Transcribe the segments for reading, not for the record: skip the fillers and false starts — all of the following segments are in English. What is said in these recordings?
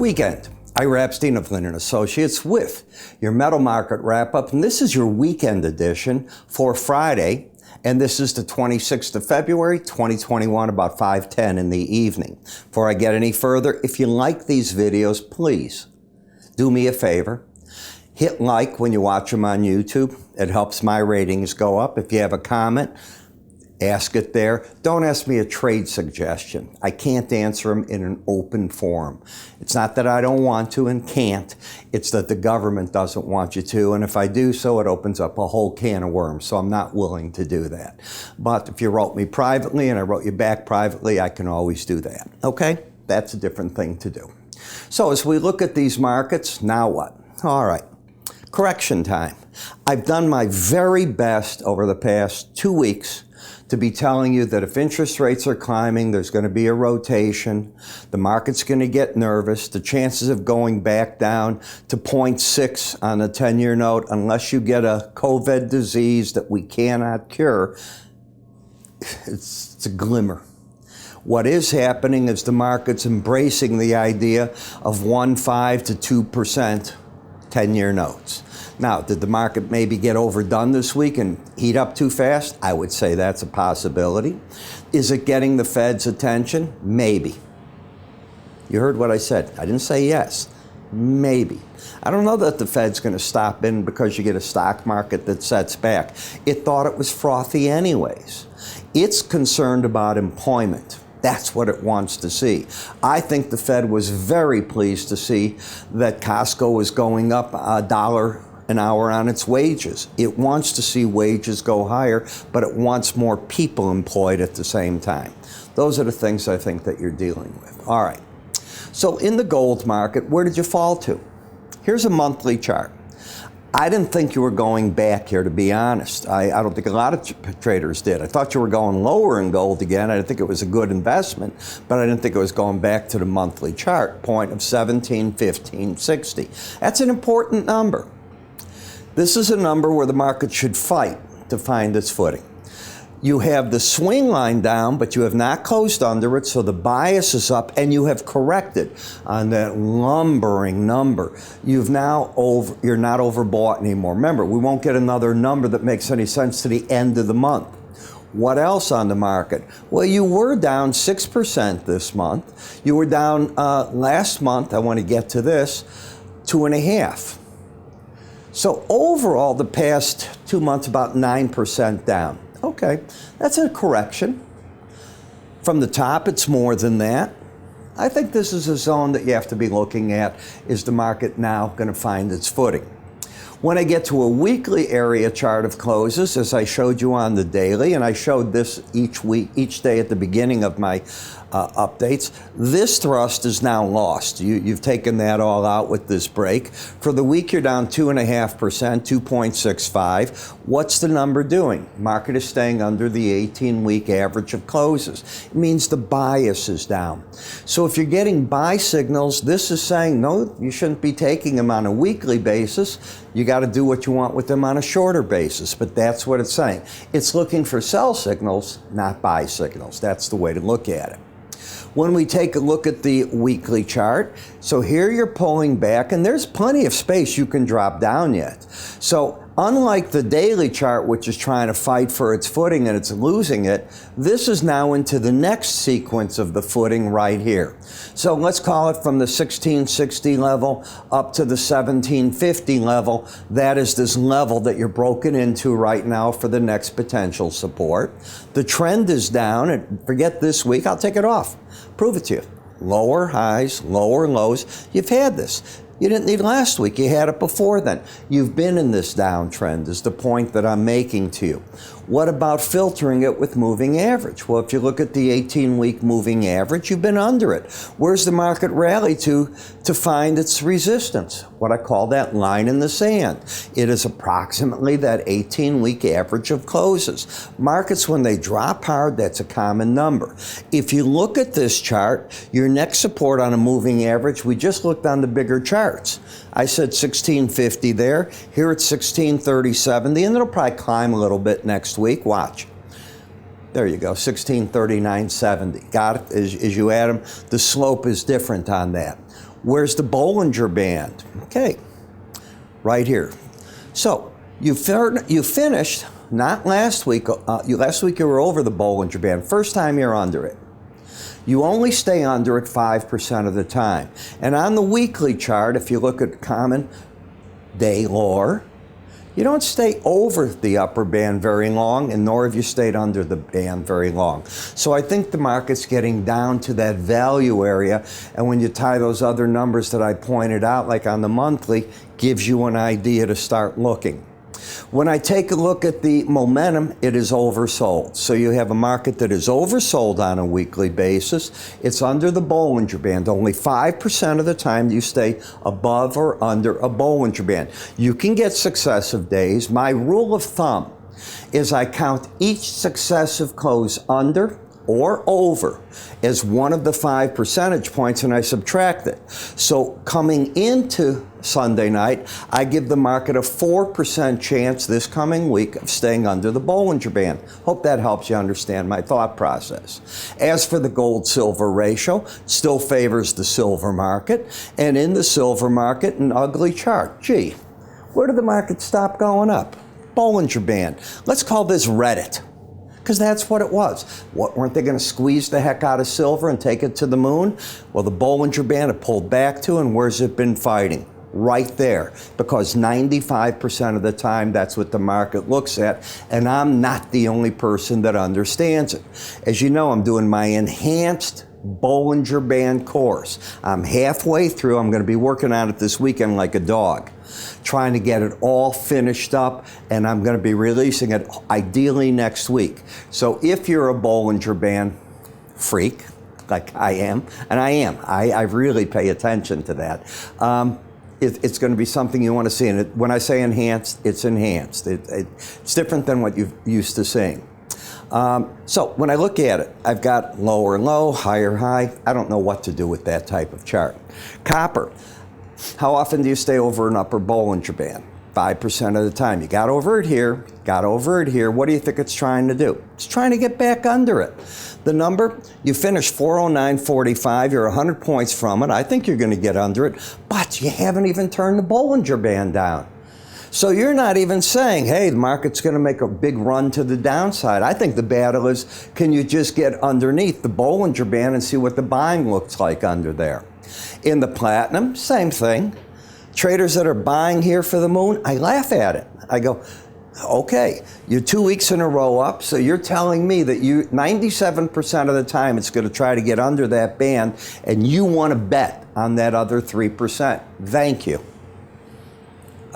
weekend. Ira Epstein of Linn & Associates with your metal market wrap-up, and this is your weekend edition for Friday, and this is the 26th of February, 2021, about 5:10 in the evening. Before I get any further, if you like these videos, please do me a favor. Hit like when you watch them on YouTube. It helps my ratings go up. If you have a comment, ask it there. Don't ask me a trade suggestion. I can't answer them in an open forum. It's not that I don't want to and can't. It's that the government doesn't want you to. And if I do so, it opens up a whole can of worms. So I'm not willing to do that. But if you wrote me privately and I wrote you back privately, I can always do that. Okay? That's a different thing to do. So as we look at these markets, now what? All right. Correction time. I've done my very best over the past 2 weeks to be telling you that if interest rates are climbing, there's going to be a rotation, the market's going to get nervous, the chances of going back down to 0.6 on a 10-year note, unless you get a COVID disease that we cannot cure, it's a glimmer. What is happening is the market's embracing the idea of 1.5 to 2% 10-year notes. Now, did the market maybe get overdone this week and heat up too fast? I would say that's a possibility. Is it getting the Fed's attention? Maybe. You heard what I said. I didn't say yes. Maybe. I don't know that the Fed's going to stop in because you get a stock market that sets back. It thought it was frothy anyways. It's concerned about employment. That's what it wants to see. I think the Fed was very pleased to see that Costco was going up $1 an hour on its wages. It wants to see wages go higher, but it wants more people employed at the same time. Those are the things I think that you're dealing with. All right. So in the gold market, where did you fall to? Here's a monthly chart. I didn't think you were going back here, to be honest. I don't think a lot of traders did. I thought you were going lower in gold again. I didn't think it was a good investment, but I didn't think it was going back to the monthly chart point of 1715.60. That's an important number. This is a number where the market should fight to find its footing. You have the swing line down, but you have not closed under it, so the bias is up, and you have corrected on that lumbering number. You're not overbought anymore. Remember, we won't get another number that makes any sense to the end of the month. What else on the market? Well, you were down 6% this month. You were down last month, I want to get to this, 2.5%. So overall, the past 2 months, about 9% down. Okay, that's a correction. From the top, it's more than that. I think this is a zone that you have to be looking at. Is the market now going to find its footing? When I get to a weekly area chart of closes, as I showed you on the daily, and I showed this each day at the beginning of my updates, this thrust is now lost. You've taken that all out with this break. For the week, you're down 2.5%, 2.65. What's the number doing? Market is staying under the 18-week average of closes. It means the bias is down. So if you're getting buy signals, this is saying, no, you shouldn't be taking them on a weekly basis. You got to do what you want with them on a shorter basis, but that's what it's saying. It's looking for sell signals, not buy signals. That's the way to look at it. When we take a look at the weekly chart, so here you're pulling back, and there's plenty of space you can drop down yet. So unlike the daily chart, which is trying to fight for its footing and it's losing it, this is now into the next sequence of the footing right here. So let's call it from the 1660 level up to the 1750 level. That is this level that you're broken into right now for the next potential support. The trend is down, and forget this week, I'll take it off. Prove it to you. Lower highs, lower lows. You've had this. You didn't need last week. You had it before then. You've been in this downtrend is the point that I'm making to you. What about filtering it with moving average? Well, if you look at the 18-week moving average, you've been under it. Where's the market rally to find its resistance? What I call that line in the sand. It is approximately that 18-week average of closes. Markets, when they drop hard, that's a common number. If you look at this chart, your next support on a moving average, we just looked on the bigger charts. I said 1650 there. Here it's 1630.70, and it'll probably climb a little bit next week. Watch. There you go, 1639.70. Got it? As you add them, the slope is different on that. Where's the Bollinger Band? Okay, right here. So you finished, not last week, last week you were over the Bollinger Band, first time you're under it. You only stay under it 5% of the time. And on the weekly chart, if you look at common day lower, you don't stay over the upper band very long, and nor have you stayed under the band very long. So I think the market's getting down to that value area, and when you tie those other numbers that I pointed out, like on the monthly, gives you an idea to start looking. When I take a look at the momentum, it is oversold. So you have a market that is oversold on a weekly basis. It's under the Bollinger Band. Only 5% of the time you stay above or under a Bollinger Band. You can get successive days. My rule of thumb is I count each successive close under or over as one of the 5 percentage points, and I subtract it. So coming into Sunday night, I give the market a 4% chance this coming week of staying under the Bollinger Band. Hope that helps you understand my thought process. As for the gold-silver ratio, still favors the silver market, and in the silver market, an ugly chart. Gee, where did the market stop going up? Bollinger Band. Let's call this Reddit, because that's what it was. What, weren't they going to squeeze the heck out of silver and take it to the moon? Well, the Bollinger Band it pulled back to, and where's it been fighting? Right there, because 95% of the time that's what the market looks at, and I'm not the only person that understands it. As you know, I'm doing my enhanced Bollinger Band course. I'm halfway through. I'm going to be working on it this weekend like a dog, trying to get it all finished up, and I'm going to be releasing it ideally next week. So if you're a Bollinger Band freak, like I am, and I really pay attention to that, it's going to be something you want to see. And when I say enhanced, it's enhanced. It's different than what you're used to seeing. So when I look at it, I've got lower low, higher high. I don't know what to do with that type of chart. Copper. How often do you stay over an upper Bollinger Band? 5% of the time. You got over it here, got over it here. What do you think it's trying to do? It's trying to get back under it. The number, you finished 409.45, you're 100 points from it. I think you're going to get under it, but you haven't even turned the Bollinger Band down. So you're not even saying, hey, the market's going to make a big run to the downside. I think the battle is, can you just get underneath the Bollinger Band and see what the buying looks like under there? In the platinum, same thing. Traders that are buying here for the moon, I laugh at it. I go, okay, you're 2 weeks in a row up, so you're telling me that 97% of the time it's going to try to get under that band, and you want to bet on that other 3%. Thank you.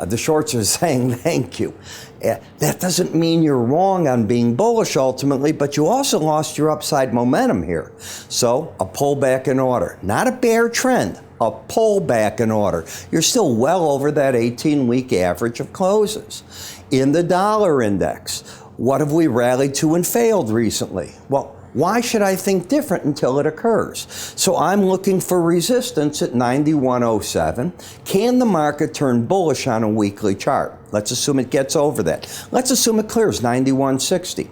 The shorts are saying thank you. That doesn't mean you're wrong on being bullish ultimately, but you also lost your upside momentum here. So a pullback in order. Not a bear trend, a pullback in order. You're still well over that 18-week average of closes. In the dollar index, what have we rallied to and failed recently? Well, why should I think different until it occurs? So I'm looking for resistance at 91.07. Can the market turn bullish on a weekly chart? Let's assume it gets over that. Let's assume it clears 91.60.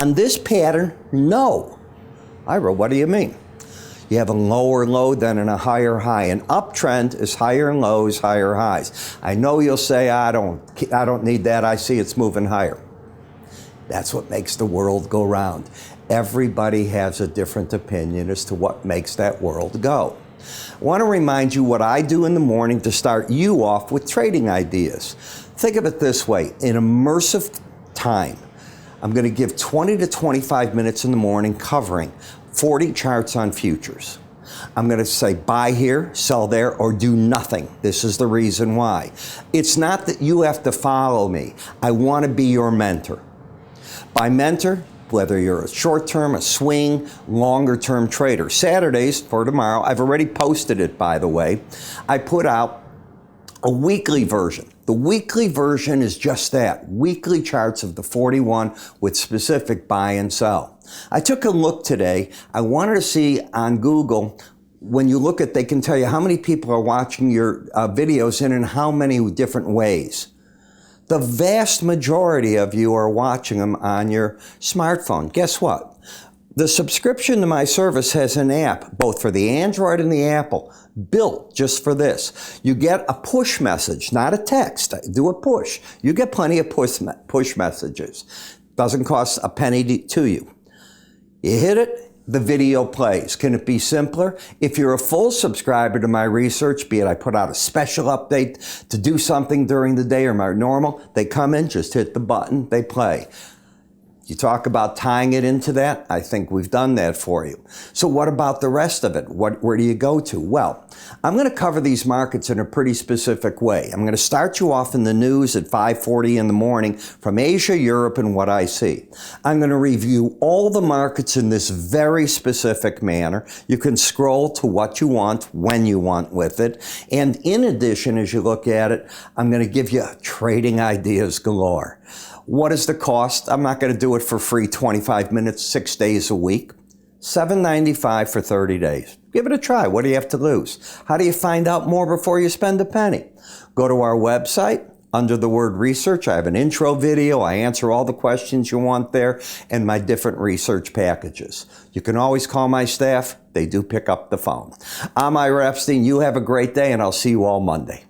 On this pattern, no. Ira, what do you mean? You have a lower low then and a higher high. An uptrend is higher lows, higher highs. I know you'll say, I don't need that. I see it's moving higher. That's what makes the world go round. Everybody has a different opinion as to what makes that world go. I want to remind you what I do in the morning to start you off with trading ideas. Think of it this way. In immersive time, I'm going to give 20 to 25 minutes in the morning covering 40 charts on futures. I'm going to say buy here, sell there, or do nothing. This is the reason why. It's not that you have to follow me. I want to be your mentor. By mentor, whether you're a short-term, a swing, longer-term trader. Saturdays for tomorrow, I've already posted it, by the way. I put out a weekly version. The weekly version is just that, weekly charts of the 41 with specific buy and sell. I took a look today. I wanted to see on Google, when you look at, they can tell you how many people are watching your videos in how many different ways. The vast majority of you are watching them on your smartphone. Guess what? The subscription to my service has an app, both for the Android and the Apple, built just for this. You get a push message, not a text. Do a push. You get plenty of push messages. Doesn't cost a penny to you. You hit it, the video plays. Can it be simpler? If you're a full subscriber to my research, be it I put out a special update to do something during the day or my normal, they come in, just hit the button, they play. You talk about tying it into that. I think we've done that for you. So what about the rest of it? Where do you go to? Well, I'm going to cover these markets in a pretty specific way. I'm going to start you off in the news at 5:40 in the morning from Asia, Europe, and what I see. I'm going to review all the markets in this very specific manner. You can scroll to what you want, when you want with it. And in addition, as you look at it, I'm going to give you trading ideas galore. What is the cost? I'm not going to do it for free, 25 minutes, 6 days a week. $7.95 for 30 days. Give it a try. What do you have to lose? How do you find out more before you spend a penny? Go to our website. Under the word research, I have an intro video. I answer all the questions you want there and my different research packages. You can always call my staff. They do pick up the phone. I'm Ira Epstein. You have a great day, and I'll see you all Monday.